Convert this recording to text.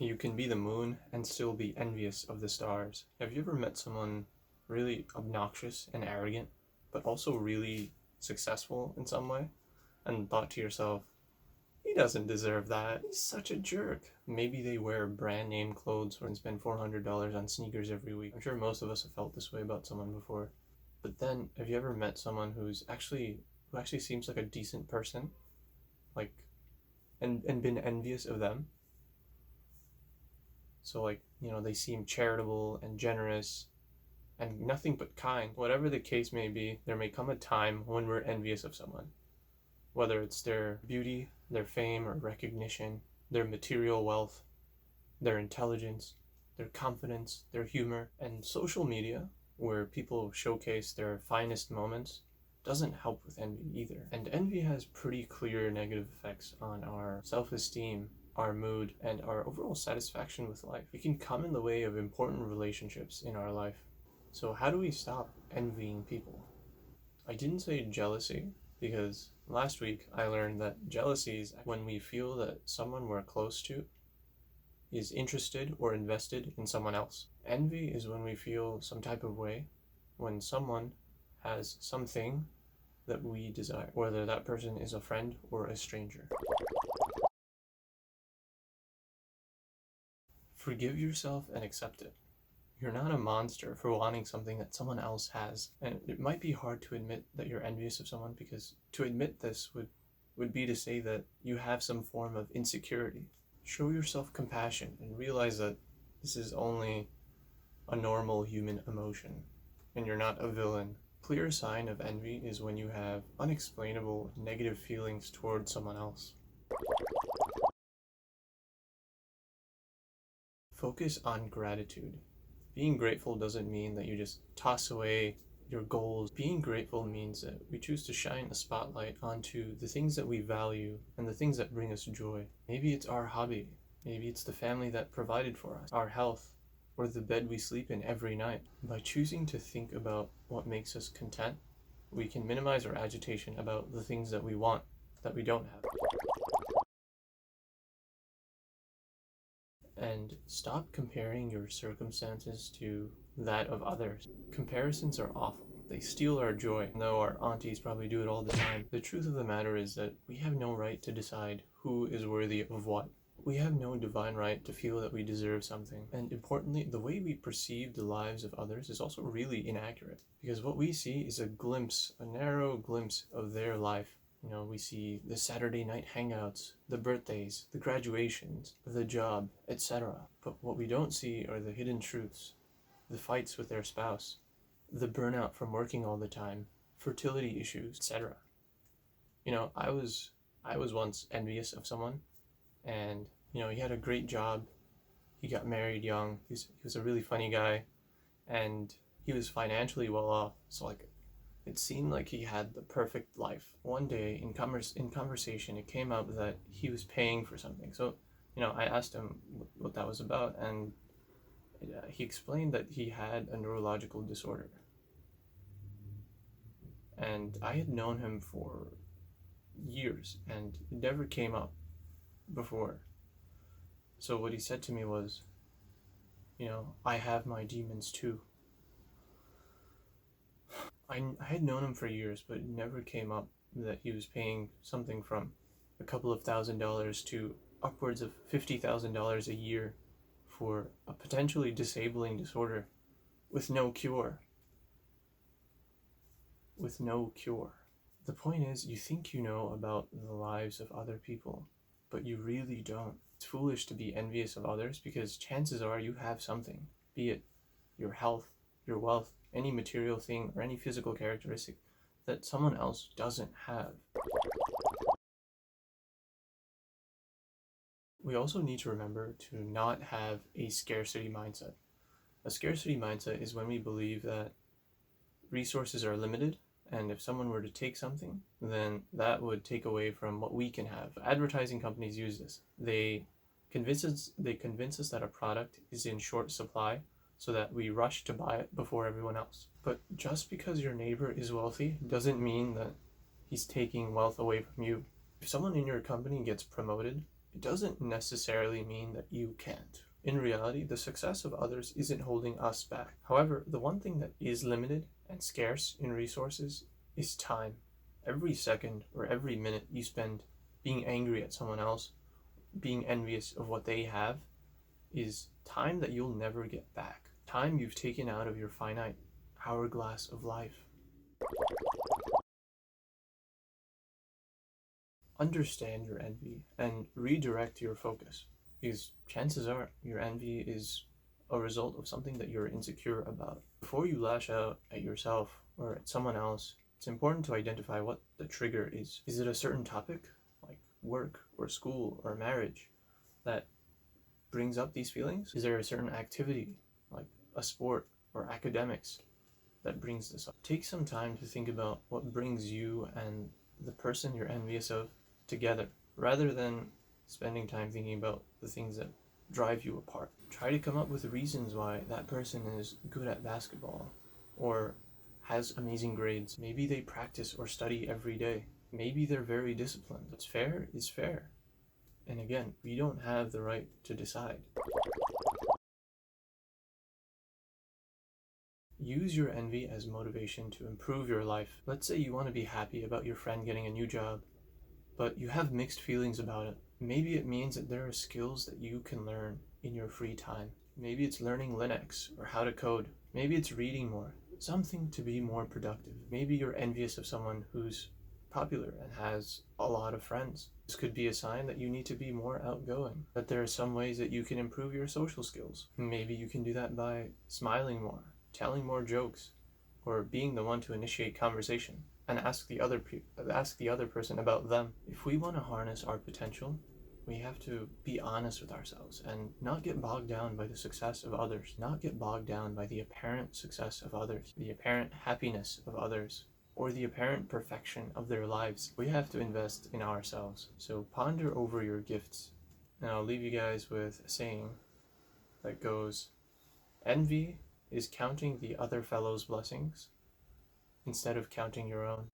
You can be the moon and still be envious of the stars. Have you ever met someone really obnoxious and arrogant, but also really successful in some way, and thought to yourself, he doesn't deserve that. He's such a jerk. Maybe they wear brand name clothes and spend $400 on sneakers every week. I'm sure most of us have felt this way about someone before. But then, have you ever met someone who actually seems like a decent person, like, and been envious of them? So like, they seem charitable and generous and nothing but kind. Whatever the case may be, there may come a time when we're envious of someone, whether it's their beauty, their fame or recognition, their material wealth, their intelligence, their confidence, their humor. And social media, where people showcase their finest moments, doesn't help with envy either. And envy has pretty clear negative effects on our self-esteem, our mood, and our overall satisfaction with life. It can come in the way of important relationships in our life. So how do we stop envying people? I didn't say jealousy, because last week I learned that jealousy is when we feel that someone we're close to is interested or invested in someone else. Envy is when we feel some type of way when someone has something that we desire, whether that person is a friend or a stranger. Forgive yourself and accept it. You're not a monster for wanting something that someone else has. And it might be hard to admit that you're envious of someone, because to admit this would be to say that you have some form of insecurity. Show yourself compassion and realize that this is only a normal human emotion and you're not a villain. Clear sign of envy is when you have unexplainable negative feelings towards someone else. Focus on gratitude. Being grateful doesn't mean that you just toss away your goals. Being grateful means that we choose to shine a spotlight onto the things that we value and the things that bring us joy. Maybe it's our hobby. Maybe it's the family that provided for us, our health, or the bed we sleep in every night. By choosing to think about what makes us content, we can minimize our agitation about the things that we want, that we don't have. And stop comparing your circumstances to that of others. Comparisons are awful. They steal our joy, though our aunties probably do it all the time. The truth of the matter is that we have no right to decide who is worthy of what. We have no divine right to feel that we deserve something. And importantly, the way we perceive the lives of others is also really inaccurate, because what we see is a narrow glimpse of their life. We see the Saturday night hangouts, the birthdays, the graduations, the job, etc. But what we don't see are the hidden truths, the fights with their spouse, the burnout from working all the time, fertility issues, etc. I was once envious of someone, and he had a great job, he got married young, he was a really funny guy, and he was financially well off, so it seemed like he had the perfect life. One day in conversation, it came up that he was paying for something. So, I asked him what that was about, and he explained that he had a neurological disorder. And I had known him for years, and it never came up before. So what he said to me was, I have my demons too. I had known him for years, but it never came up that he was paying something from a couple of $1,000s to upwards of $50,000 a year for a potentially disabling disorder with no cure. With no cure. The point is, you think you know about the lives of other people, but you really don't. It's foolish to be envious of others, because chances are you have something, be it your health, your wealth, any material thing, or any physical characteristic that someone else doesn't have. We also need to remember to not have a scarcity mindset. A scarcity mindset is when we believe that resources are limited, and if someone were to take something, then that would take away from what we can have. Advertising companies use this. They convince us that a product is in short supply, so that we rush to buy it before everyone else. But just because your neighbor is wealthy doesn't mean that he's taking wealth away from you. If someone in your company gets promoted, it doesn't necessarily mean that you can't. In reality, the success of others isn't holding us back. However, the one thing that is limited and scarce in resources is time. Every second or every minute you spend being angry at someone else, being envious of what they have, is time that you'll never get back. Time you've taken out of your finite hourglass of life. Understand your envy and redirect your focus, because chances are your envy is a result of something that you're insecure about. Before you lash out at yourself or at someone else, it's important to identify what the trigger is. Is it a certain topic, like work or school or marriage, that brings up these feelings? Is there a certain activity, like a sport or academics, that brings this up? Take some time to think about what brings you and the person you're envious of together, rather than spending time thinking about the things that drive you apart. Try to come up with reasons why that person is good at basketball or has amazing grades. Maybe they practice or study every day. Maybe they're very disciplined. What's fair is fair. And again, we don't have the right to decide. Use your envy as motivation to improve your life. Let's say you want to be happy about your friend getting a new job, but you have mixed feelings about it. Maybe it means that there are skills that you can learn in your free time. Maybe it's learning Linux or how to code. Maybe it's reading more, something to be more productive. Maybe you're envious of someone who's popular and has a lot of friends. This could be a sign that you need to be more outgoing, that there are some ways that you can improve your social skills. Maybe you can do that by smiling more, telling more jokes, or being the one to initiate conversation and ask the other person about them. If we want to harness our potential, we have to be honest with ourselves and not get bogged down by the success of others, not get bogged down by the apparent success of others, the apparent happiness of others, or the apparent perfection of their lives. We have to invest in ourselves. So ponder over your gifts. And I'll leave you guys with a saying that goes, envy is counting the other fellow's blessings instead of counting your own.